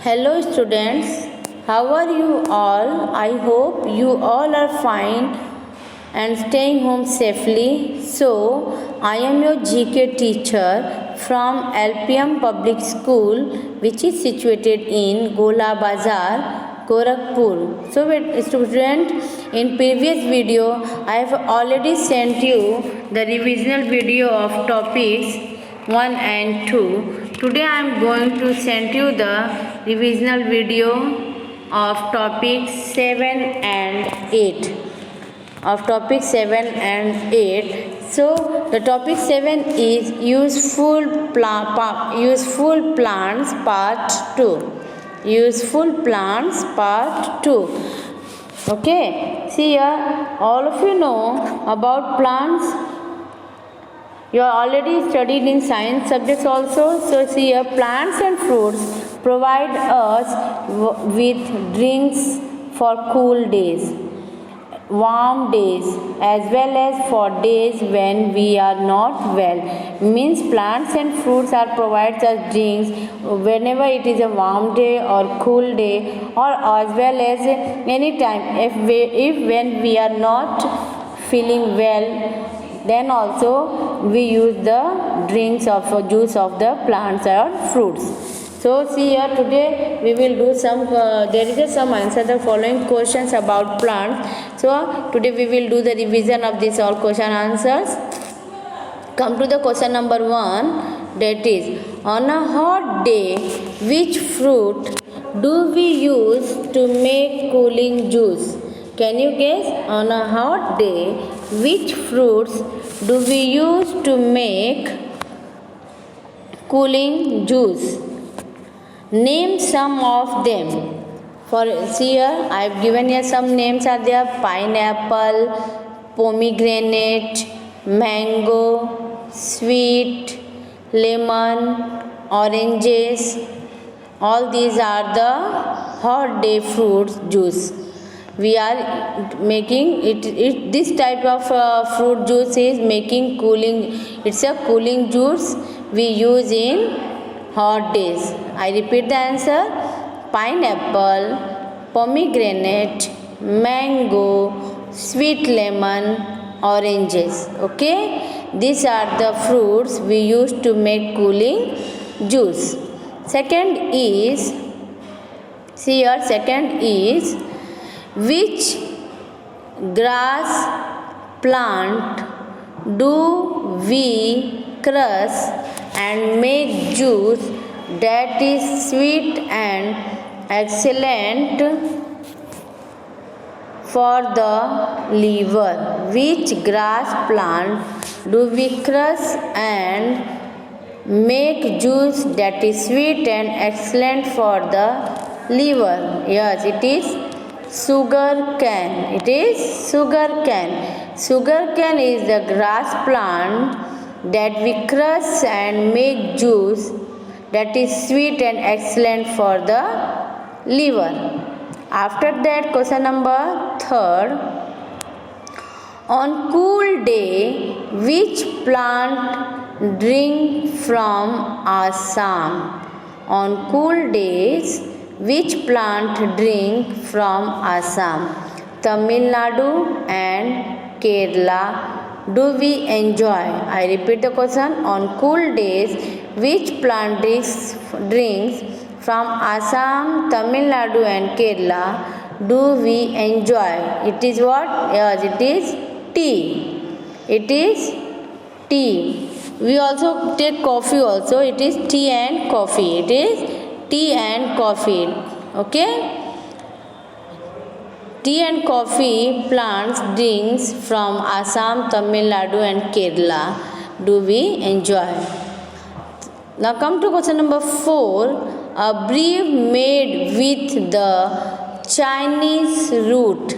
Hello students, how are you all? I hope you all are fine and staying home safely. So, I am your GK teacher from LPM Public School, which is situated in Gola Bazar, Gorakhpur. So, student, in previous video, I have already sent you the revisional video of topics 1 and 2. Today I am going to send you the revisional video of topics 7 and 8. So the topic 7 is useful plants part 2. Useful plants part 2. Okay, see here, all of you know about plants. You are already studied in science subjects also. So see here, plants and fruits provide us with drinks for cool days, warm days, as well as for days when we are not well. Means plants and fruits are provides us drinks whenever it is a warm day or cool day, or as well as any time if when we are not feeling well, then also we use the drinks of juice of the plants or fruits. So see here, today we will do some there is some answer the following questions about plants. So today we will do the revision of these all question answers. Come to the question number 1, that is, on a hot day which fruit do we use to make cooling juice? Can you guess? On a hot day, which fruits do we use to make cooling juice? Name some of them. For see here, I have given here some names are there: pineapple, pomegranate, mango, sweet, lemon, oranges. All these are the hot day fruits juice. We are making it this type of fruit juice is making cooling. It's a cooling juice we use in hot days. I repeat the answer: pineapple, pomegranate, mango, sweet lemon, oranges. Okay, these are the fruits we use to make cooling juice. Second is, see here, second is, which grass plant do we crush and make juice that is sweet and excellent for the liver? Which grass plant do we crush and make juice that is sweet and excellent for the liver? Yes, it is sugar cane. It is sugar cane. Sugar cane is the grass plant that we crush and make juice that is sweet and excellent for the liver. After that, question number 3. On cool day, which plant drink from Assam? On cool days, which plant drink from Assam, Tamil Nadu and Kerala do we enjoy? I repeat the question. On cool days, which plant drinks from Assam, Tamil Nadu and Kerala do we enjoy? It is what? Yes, it is tea. It is tea. We also take coffee also. It is tea and coffee. It is tea and coffee. Okay, tea and coffee plants drinks from Assam, Tamil Nadu and Kerala do we enjoy. Now come to question number 4. A brief made with the Chinese root.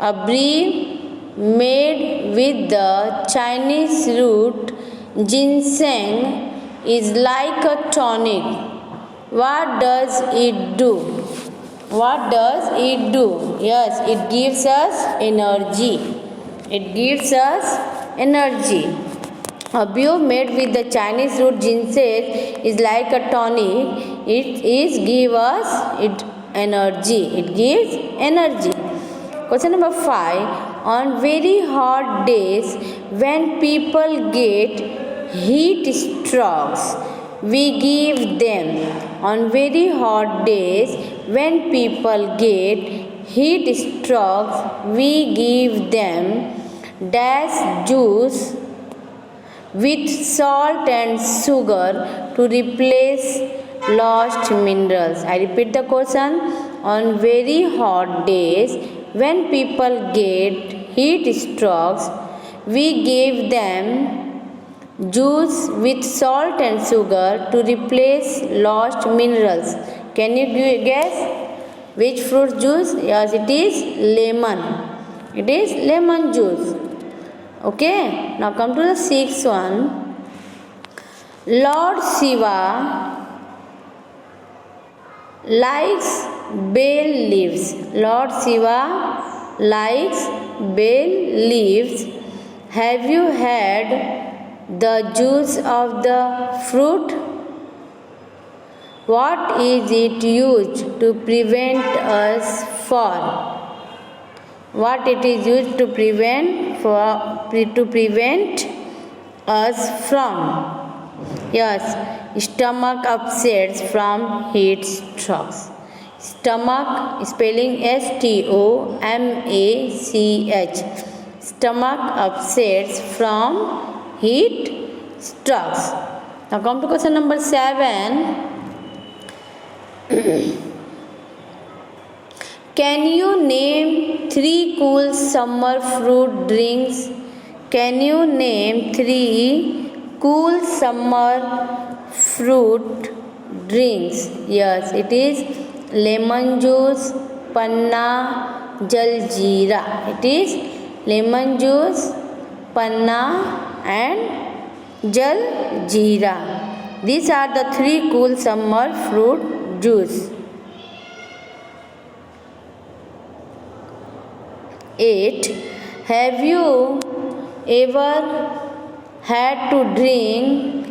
A brief made with the Chinese root ginseng is like a tonic. What does it do? What does it do? Yes, it gives us energy. It gives us energy. A brew made with the Chinese root ginseng is like a tonic. It is give us it energy. It gives energy. Question number 5. On very hot days when people get heat strokes, we give them. On very hot days when people get heat strokes, we give them dash juice with salt and sugar to replace lost minerals. I repeat the question. On very hot days when people get heat strokes, we give them juice with salt and sugar to replace lost minerals. Can you guess which fruit juice? Yes, it is lemon. It is lemon juice. Okay, now come to the 6th one. Lord Shiva likes bay leaves. Lord Shiva likes bay leaves. Have you had the juice of the fruit? What is it used to prevent us for? What it is used to prevent us from? Yes, stomach upsets from heat strokes. Stomach spelling STOMACH. Stomach upsets from heat strokes. Now come to question number 7. Can you name 3 cool summer fruit drinks? Can you name 3 cool summer fruit drinks? Yes, it is lemon juice, panna, jaljeera. It is lemon juice, panna and jaljeera. These are the 3 cool summer fruit juice. 8. Have you ever had to drink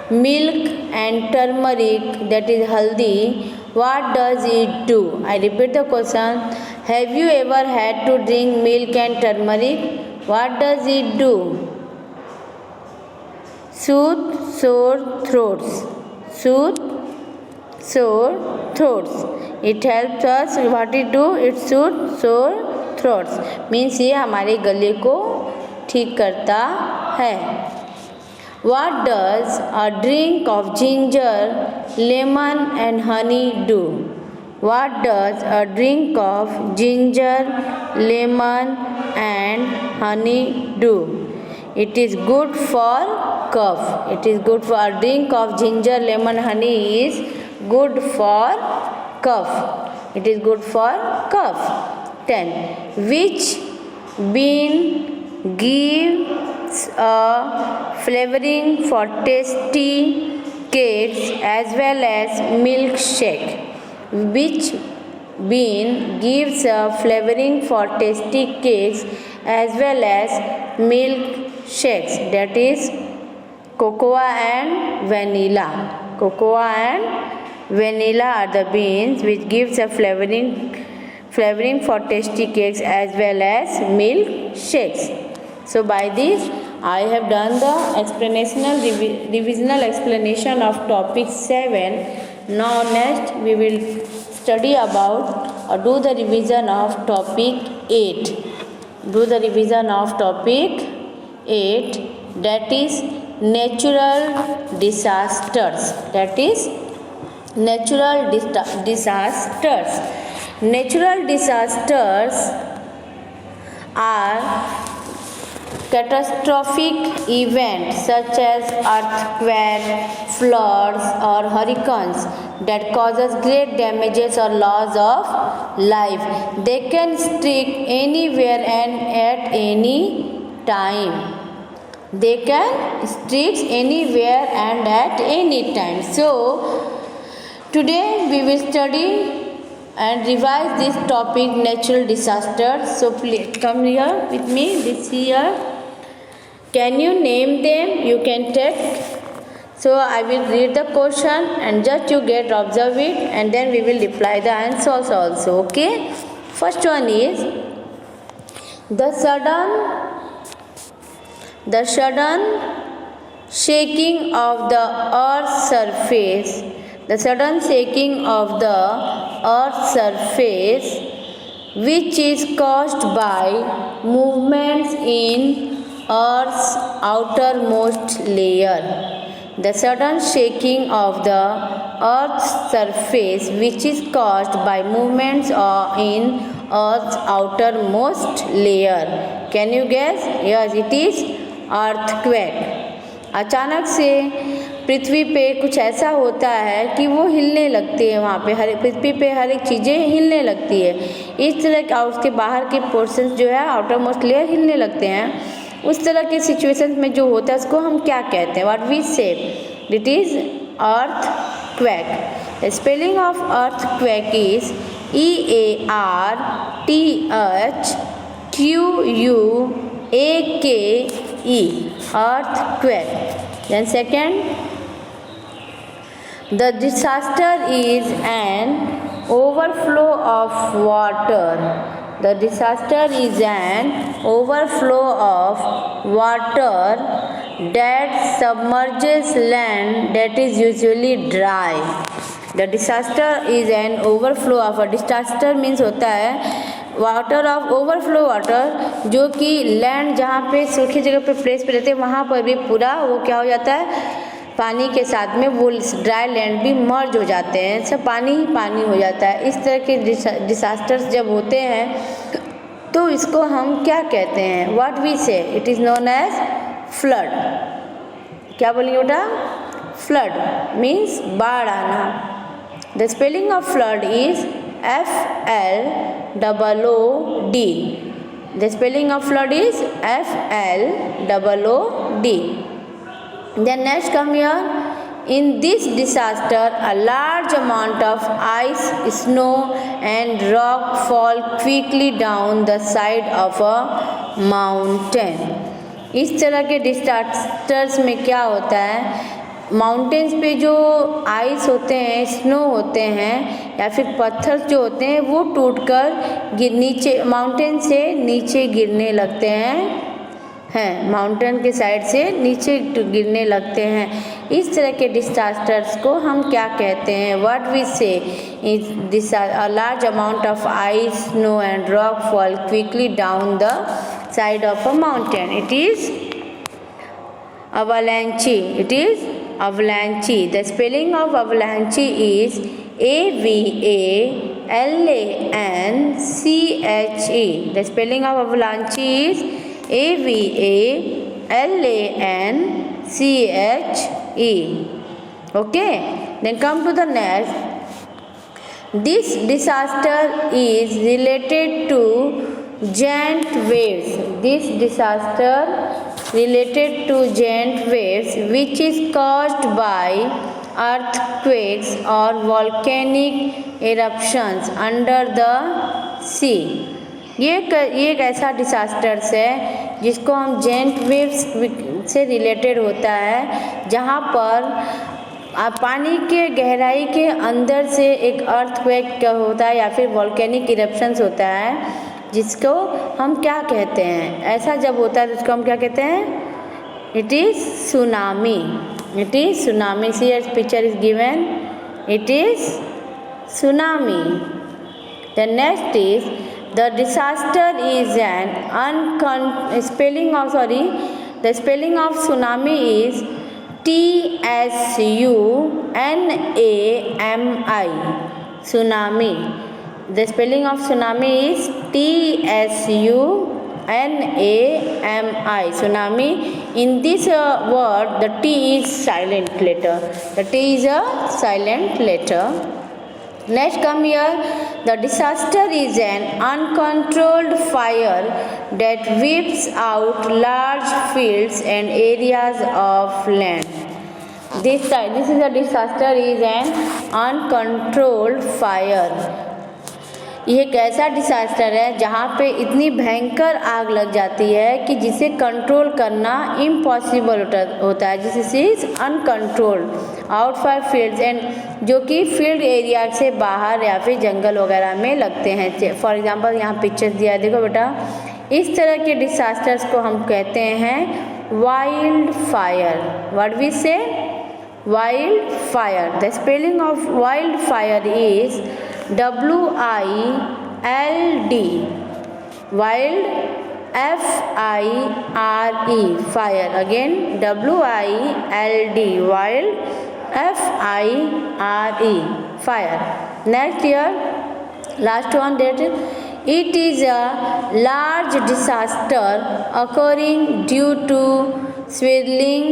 milk and turmeric, that is haldi? What does it do? I repeat the question. Have you ever had to drink milk and turmeric? What does it do? Soothe sore throats. Soothe sore throats. It helps us. What it do? It soothe sore throats. Means ये हमारे गले को ठीक करता है. What does a drink of ginger, lemon and honey do? What does a drink of ginger, lemon and honey do? It is good for cough. It is good for a drink of ginger, lemon, honey is good for cough. It is good for cough. 10. Which bean gives a flavoring for tasty cakes as well as milkshake? Which bean gives a flavoring for tasty cakes as well as milkshakes? That is cocoa and vanilla. Cocoa and vanilla are the beans which gives a flavoring for tasty cakes as well as milkshakes. So by this I have done the revisional explanation of topic 7. Now next we will study about or do the revision of topic 8. Do the revision of topic 8, that is natural disasters. That is natural disasters. Natural disasters are catastrophic events such as earthquakes, floods or hurricanes that causes great damages or loss of life. They can strike anywhere and at any time. They can strike anywhere and at any time. So today we will study and revise this topic, natural disasters. So please come here with me. This here. Can you name them? You can take So I will read the question and just you get observe it and then we will reply the answers also. Okay. First one is the sudden shaking of the earth's surface. The sudden shaking of the earth's surface, which is caused by movements in earth's outermost layer. The sudden shaking of the earth's surface, which is caused by movements in earth's outermost layer. Can you guess? Yes, it is earthquake. अचानक से पृथ्वी पे कुछ ऐसा होता है कि वो हिलने लगती है, वहाँ पे पृथ्वी पे हर एक चीज़ें हिलने लगती है। इस तरह का उसके बाहर के पोर्शंस जो है आउटर मोस्ट लेयर हिलने लगते हैं। उस तरह के सिचुएशंस में जो होता है उसको हम क्या कहते हैं? What we say? It is earthquake. The spelling of earthquake is EARTHQUAKE. Earthquake. Then second, the disaster is an overflow of water. The disaster is an overflow of water that submerges land that is usually dry. The disaster is an overflow of a disaster means होता है water of overflow water, जो कि land जहाँ पे सूखी जगह पे place पे रहते हैं वहाँ पर भी पूरा वो क्या हो जाता है, पानी के साथ में वो ड्राई लैंड भी मर्ज हो जाते हैं, सब पानी ही पानी हो जाता है। इस तरह के डिसास्टर्स जब होते हैं तो इसको हम क्या कहते हैं? What we say? It is known as flood. क्या बोलेंगे बेटा? फ्लड मीन्स बाढ़ आना. The spelling of flood is FLOOD. The spelling of flood is FLOOD. Then next come here. In this disaster, a large amount of ice, snow and rock fall quickly down the side of a mountain. इस तरह के disasters में क्या होता है? Mountains पे जो ice होते हैं, स्नो होते हैं या फिर पत्थर जो होते हैं वो टूटकर नीचे माउंटेन से नीचे गिरने लगते हैं माउंटेन के साइड से नीचे गिरने लगते हैं। इस तरह के डिसास्टर्स को हम क्या कहते हैं? व्हाट वी से? This a large amount of ice, snow and rock fall quickly down the side of a mountain. It is avalanche. It is avalanche. The spelling of avalanche is AVALANCHE. The spelling of avalanche is AVALANCHE. Okay. Then come to the next. This disaster is related to giant waves. This disaster related to giant waves which is caused by earthquakes or volcanic eruptions under the sea. ये एक ऐसा disasters है जिसको हम gent waves से related होता है, जहाँ पर पानी के गहराई के अंदर से एक अर्थक्वेक होता है या फिर वॉल्केनिक इरप्शंस होता है, जिसको हम क्या कहते हैं? ऐसा जब होता है तो उसको हम क्या कहते हैं? It is tsunami. It is tsunami. C S picture is given. It is tsunami. The next is the disaster is an the spelling of tsunami is TSUNAMI. Tsunami. The spelling of tsunami is TSUNAMI. Tsunami. In this word, the T is silent letter. The T is a silent letter. Next come here. The disaster is an uncontrolled fire that wipes out large fields and areas of land. This is a disaster is an uncontrolled fire. यह एक ऐसा disaster है जहाँ पे इतनी भयंकर आग लग जाती है कि जिसे कंट्रोल करना इम्पॉसिबल होता है, जिस is uncontrolled outside fields and जो कि फील्ड एरिया से बाहर या फिर जंगल वगैरह में लगते हैं। फॉर एग्जांपल यहाँ पिक्चर्स दिया है, देखो बेटा, इस तरह के डिसास्टर्स को हम कहते हैं वाइल्ड फायर। व्हाट वी से? Wild fire. The spelling of wild fire is WILD, wild, FIRE, fire. Again WILD, wild, FIRE, fire. Next here, last one, that it is a large disaster occurring due to swirling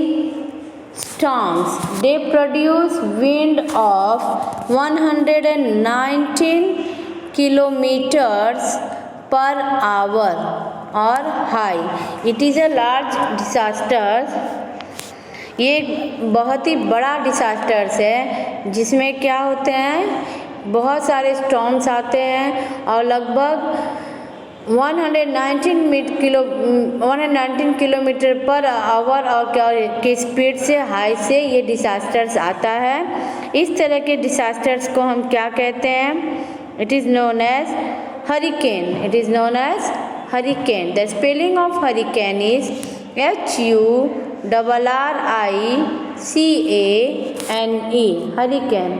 storms. They produce wind of 119 kilometers per hour or high. It is a large disaster. ये बहुत ही बड़ा disasters है जिसमें क्या होते हैं, बहुत सारे स्टॉर्म्स आते हैं और लगभग 119 किलोमीटर पर आवर और के स्पीड से हाई से ये डिसास्टर्स आता है। इस तरह के डिसास्टर्स को हम क्या कहते हैं? It is known as hurricane. It is known as hurricane. The spelling of hurricane is HURRICANE, hurricane,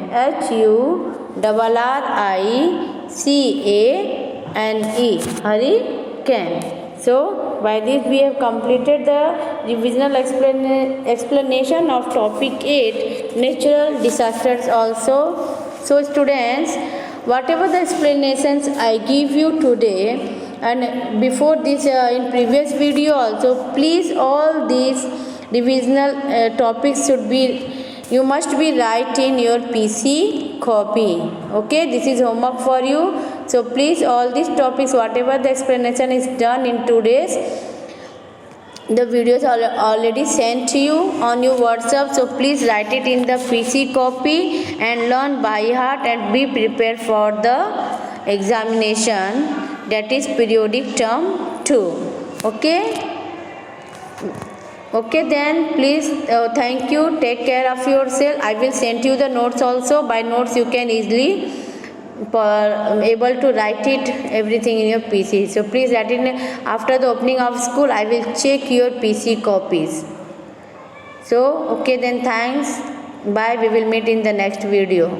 HURRICANE, hurricane. So by this we have completed the divisional explanation of topic 8, natural disasters also. So students, whatever the explanations I give you today and before this in previous video also, please all these divisional topics you must be write in your PC copy. Okay, this is homework for you. So please all these topics, whatever the explanation is done in today's, the videos are already sent to you on your WhatsApp. So please write it in the PC copy and learn by heart and be prepared for the examination, that is periodic term 2. Okay. Okay, then please thank you, take care of yourself. I will send you the notes also. By notes you can easily able to write it everything in your PC. So please write it after the opening of school. I will check your PC copies. So okay, then thanks, bye, we will meet in the next video.